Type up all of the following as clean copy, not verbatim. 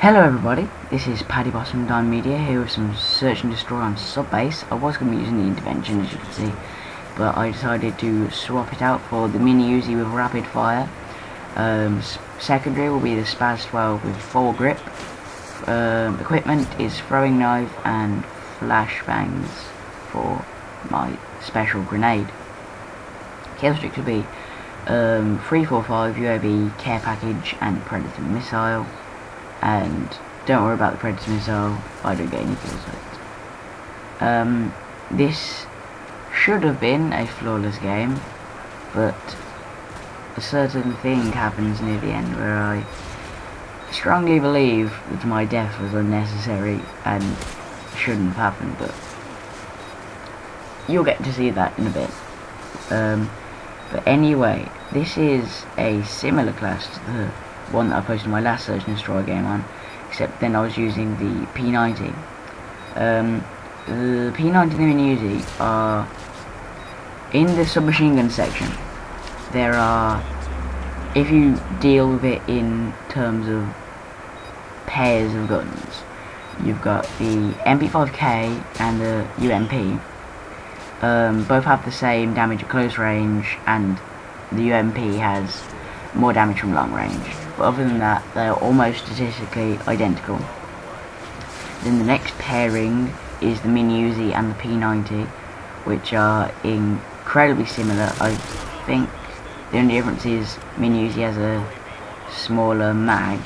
Hello everybody, this is Paddy Boss from Dime Media here with some Search and Destroy on Subbase. I was going to be using the intervention, as you can see, but I decided to swap it out for the mini Uzi with rapid fire. Secondary will be the Spaz 12 with full grip. Equipment is throwing knife and flashbangs for my special grenade. Kill streak will be 345 UAV care package and Predator missile. And don't worry about the Predator missile, I don't get any kills with it. This should have been a flawless game, but a certain thing happens near the end where I strongly believe that my death was unnecessary and shouldn't have happened, but you'll get to see that in a bit. But anyway, this is a similar class to the one that I posted my last Search and Destroy game on, except then I was using the P90. The P90 and the Mini Uzi are in the submachine gun section. There are, if you deal with it in terms of pairs of guns, you've got the MP5K and the UMP. Both have the same damage at close range, and the UMP has more damage from long range. But other than that, they're almost statistically identical. Then the next pairing is the Mini Uzi and the P90, which are incredibly similar. I think the only difference is Mini Uzi has a smaller mag,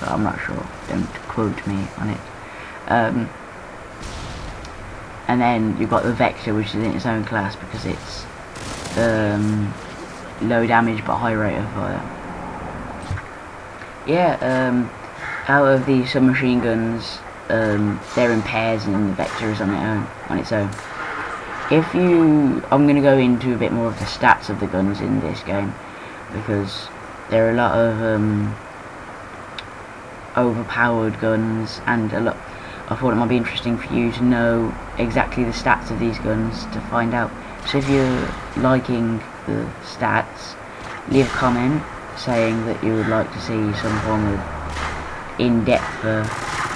but I'm not sure, don't quote me on it. And then you've got the Vector, which is in its own class because it's low damage but high rate of fire. Yeah, out of the submachine guns, they're in pairs, and then the Vector is on its own. I'm going to go into a bit more of the stats of the guns in this game, because there are a lot of overpowered guns, and I thought it might be interesting for you to know exactly the stats of these guns to find out. So if you're liking the stats, leave a comment saying that you would like to see some form of in-depth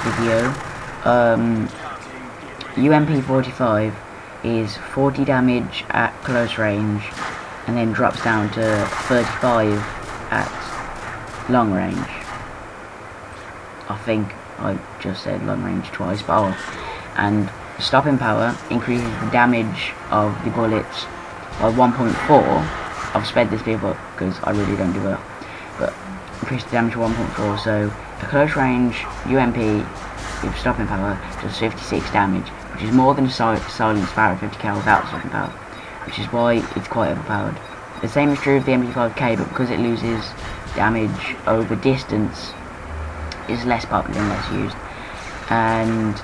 video. UMP 45 is 40 damage at close range and then drops down to 35 at long range. I think I just said long range twice, but and stopping power increases the damage of the bullets by 1.4. I've sped this bit up because I really don't do well, but increase the damage to 1.4. So a close range UMP with stopping power does 56 damage, which is more than a silenced barrel 50 cal without stopping power, which is why it's quite overpowered. The same is true of the MP5K, but because it loses damage over distance, it's less popular and less used. And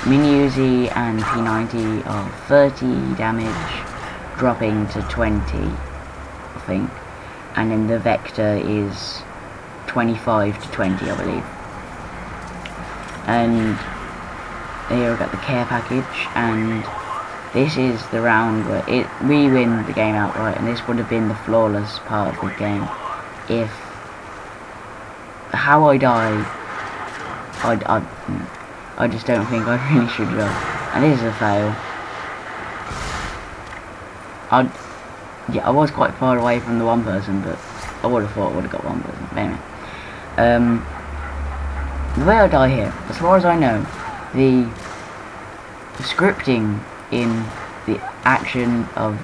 Mini Uzi and P90 are 30 damage, dropping to 20, I think. And then the Vector is 25 to 20, I believe. And here I've got the care package, and this is the round where we win the game outright, and this would have been the flawless part of the game if how I die. I just don't think I really should go. And this is a fail. I was quite far away from the one person, but I would have thought I would have got one person. But anyway, the way I die here, as far as I know, the scripting in the action of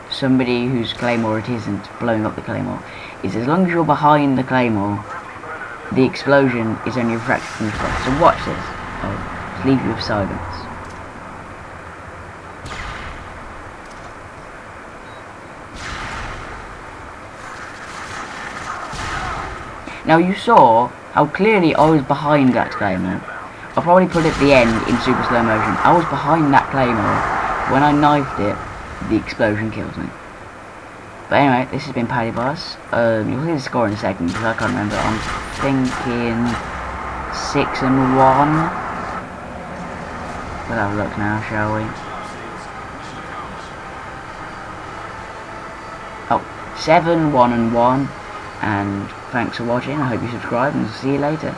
somebody whose Claymore it isn't blowing up the Claymore is as long as you're behind the Claymore, the explosion is only a fraction from the spot. So watch this. I'll just leave you with silence. Now you saw how clearly I was behind that Claymore. I'll probably put it at the end in super slow motion. I was behind that Claymore. When I knifed it, the explosion killed me. But anyway, this has been Paddy Boss. You'll see the score in a second because I can't remember. I'm thinking 6-1. We'll have a look now, shall we? Oh, 7-1-1. And thanks for watching. I hope you subscribe, and see you later.